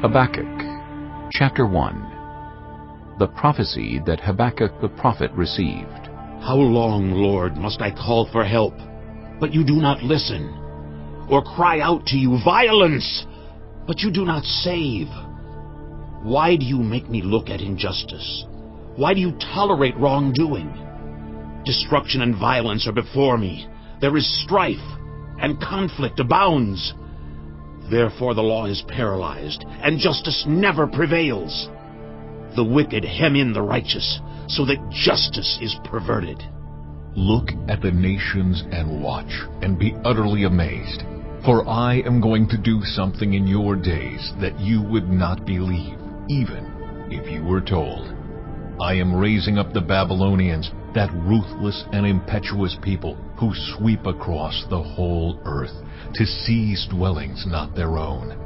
Habakkuk, chapter 1. The prophecy that Habakkuk the prophet received. How long, Lord, must I call for help, but you do not listen? Or cry out to you, violence, but you do not save? Why do you make me look at injustice? Why do you tolerate wrongdoing? Destruction and violence are before me. There is strife, and conflict abounds. Therefore the law is paralyzed, and justice never prevails. The wicked hem in the righteous, so that justice is perverted. Look at the nations and watch, and be utterly amazed. For I am going to do something in your days that you would not believe, even if you were told. I am raising up the Babylonians, that ruthless and impetuous people who sweep across the whole earth to seize dwellings not their own.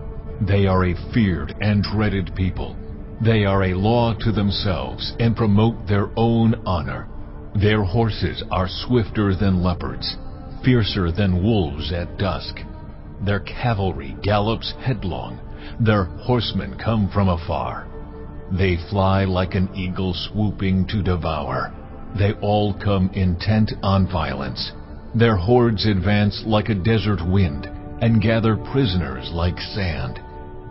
They are a feared and dreaded people. They are a law to themselves and promote their own honor. Their horses are swifter than leopards, fiercer than wolves at dusk. Their cavalry gallops headlong. Their horsemen come from afar. They fly like an eagle swooping to devour. They all come intent on violence. Their hordes advance like a desert wind and gather prisoners like sand.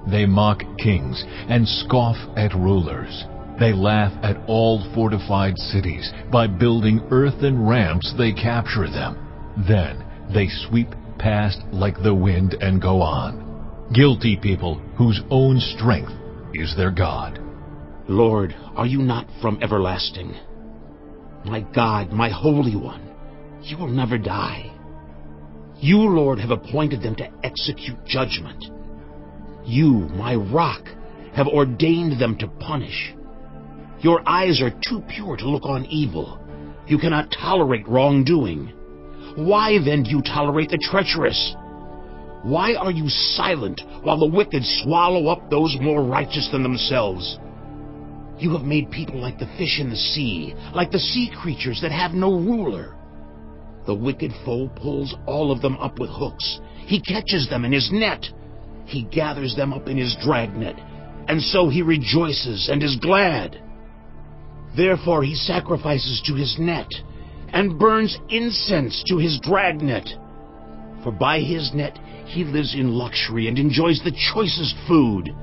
They mock kings and scoff at rulers. They laugh at all fortified cities. By building earthen ramps, they capture them. Then they sweep past like the wind and go on. Guilty people whose own strength is their God. Lord, are you not from everlasting? My God, my Holy One, you will never die. You, Lord, have appointed them to execute judgment. You, my rock, have ordained them to punish. Your eyes are too pure to look on evil. You cannot tolerate wrongdoing. Why then do you tolerate the treacherous? Why are you silent while the wicked swallow up those more righteous than themselves? You have made people like the fish in the sea, like the sea creatures that have no ruler. The wicked foe pulls all of them up with hooks. He catches them in his net. He gathers them up in his dragnet, and so he rejoices and is glad. Therefore he sacrifices to his net, and burns incense to his dragnet. For by his net he lives in luxury and enjoys the choicest food.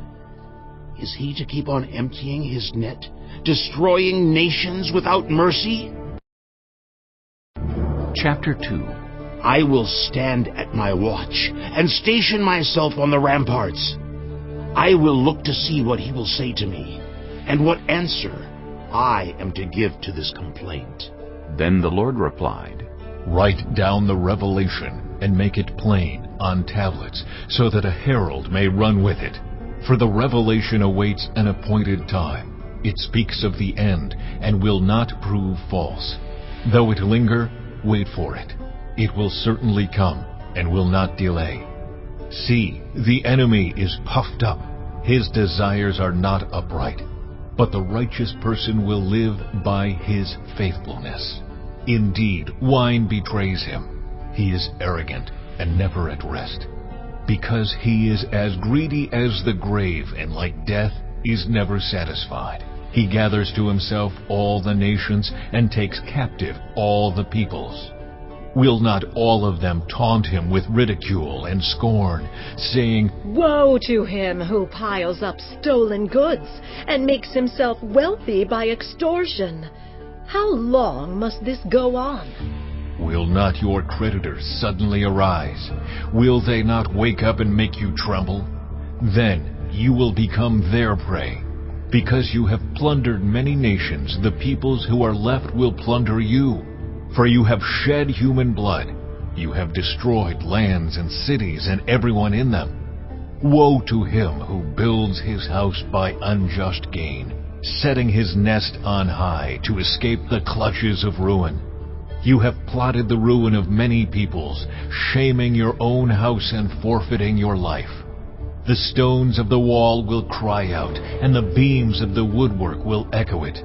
Is he to keep on emptying his net, destroying nations without mercy? Chapter 2. I will stand at my watch and station myself on the ramparts. I will look to see what he will say to me, and what answer I am to give to this complaint. Then the Lord replied, Write down the revelation and make it plain on tablets, so that a herald may run with it. For the revelation awaits an appointed time. It speaks of the end and will not prove false. Though it linger, wait for it. It will certainly come and will not delay. See, the enemy is puffed up. His desires are not upright. But the righteous person will live by his faithfulness. Indeed, wine betrays him. He is arrogant and never at rest. Because he is as greedy as the grave, and like death is never satisfied. He gathers to himself all the nations and takes captive all the peoples. Will not all of them taunt him with ridicule and scorn, saying, Woe to him who piles up stolen goods and makes himself wealthy by extortion. How long must this go on? Will not your creditors suddenly arise? Will they not wake up and make you tremble? Then you will become their prey. Because you have plundered many nations, the peoples who are left will plunder you. For you have shed human blood. You have destroyed lands and cities and everyone in them. Woe to him who builds his house by unjust gain, setting his nest on high to escape the clutches of ruin. You have plotted the ruin of many peoples, shaming your own house and forfeiting your life. The stones of the wall will cry out, and the beams of the woodwork will echo it.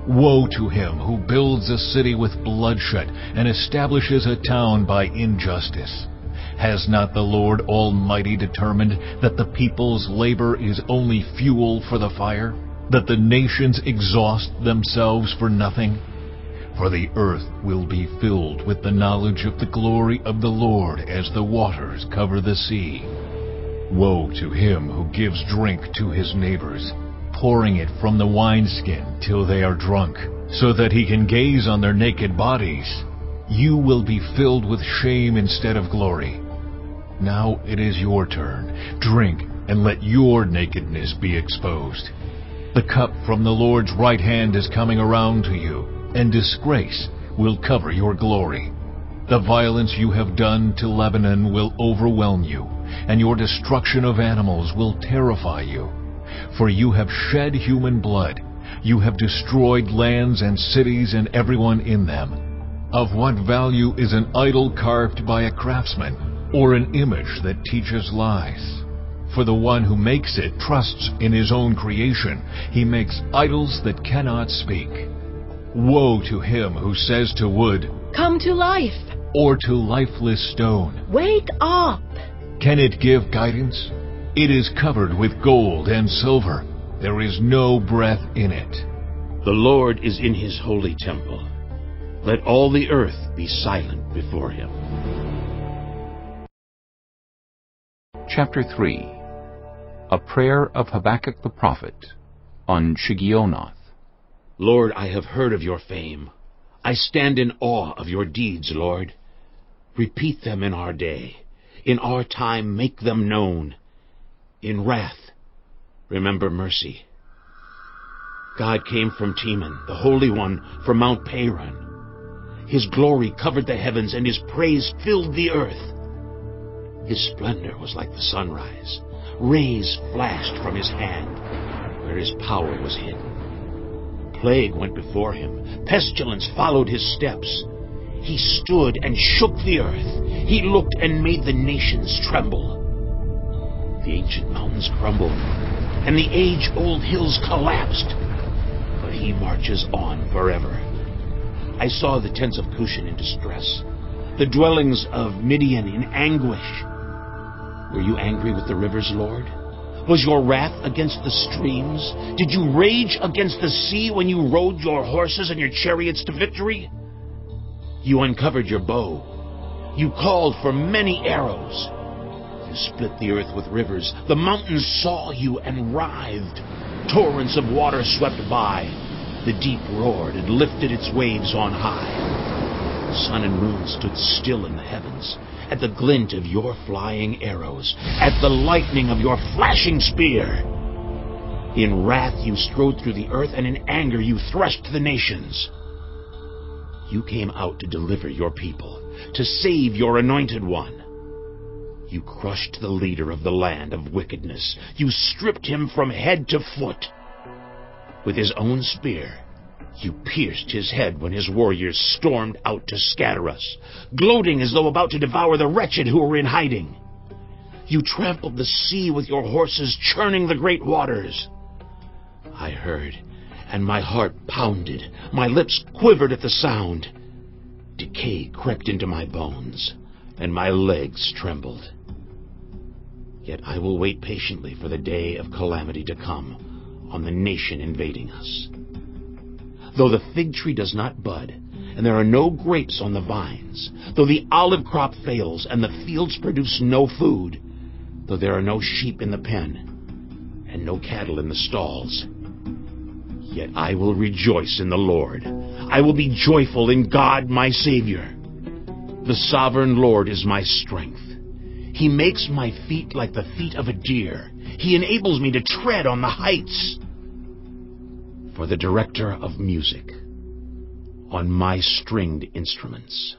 Woe to him who builds a city with bloodshed and establishes a town by injustice. Has not the Lord Almighty determined that the people's labor is only fuel for the fire, that the nations exhaust themselves for nothing? For the earth will be filled with the knowledge of the glory of the Lord as the waters cover the sea. Woe to him who gives drink to his neighbors, pouring it from the wineskin till they are drunk, so that he can gaze on their naked bodies. You will be filled with shame instead of glory. Now it is your turn. Drink, and let your nakedness be exposed. The cup from the Lord's right hand is coming around to you, and disgrace will cover your glory. The violence you have done to Lebanon will overwhelm you, and your destruction of animals will terrify you. For you have shed human blood. You have destroyed lands and cities and everyone in them. Of what value is an idol carved by a craftsman, or an image that teaches lies? For the one who makes it trusts in his own creation. He makes idols that cannot speak. Woe to him who says to wood, "Come to life," or to lifeless stone, "Wake up." Can it give guidance? It is covered with gold and silver. There is no breath in it. The Lord is in his holy temple. Let all the earth be silent before him. Chapter 3. A prayer of Habakkuk the prophet on Shigionoth. Lord, I have heard of your fame. I stand in awe of your deeds, Lord. Repeat them in our day. In our time, make them known. In wrath, remember mercy. God came from Teman, the Holy One from Mount Paran. His glory covered the heavens, and his praise filled the earth. His splendor was like the sunrise. Rays flashed from his hand, where his power was hidden. Plague went before him. Pestilence followed his steps. He stood and shook the earth. He looked and made the nations tremble. The ancient mountains crumbled, and the age-old hills collapsed. But he marches on forever. I saw the tents of Cushan in distress, the dwellings of Midian in anguish. Were you angry with the rivers, Lord? Was your wrath against the streams? Did you rage against the sea when you rode your horses and your chariots to victory? You uncovered your bow. You called for many arrows. You split the earth with rivers. The mountains saw you and writhed. Torrents of water swept by. The deep roared and lifted its waves on high. Sun and moon stood still in the heavens, at the glint of your flying arrows, at the lightning of your flashing spear. In wrath you strode through the earth, and in anger you threshed the nations. You came out to deliver your people, to save your anointed one. You crushed the leader of the land of wickedness. You stripped him from head to foot. With his own spear, you pierced his head when his warriors stormed out to scatter us, gloating as though about to devour the wretched who were in hiding. You trampled the sea with your horses, churning the great waters. I heard, and my heart pounded. My lips quivered at the sound. Decay crept into my bones, and my legs trembled. Yet I will wait patiently for the day of calamity to come on the nation invading us. Though the fig tree does not bud, and there are no grapes on the vines, though the olive crop fails, and the fields produce no food, though there are no sheep in the pen, and no cattle in the stalls, yet I will rejoice in the Lord. I will be joyful in God my Savior. The sovereign Lord is my strength. He makes my feet like the feet of a deer. He enables me to tread on the heights. For the director of music on my stringed instruments.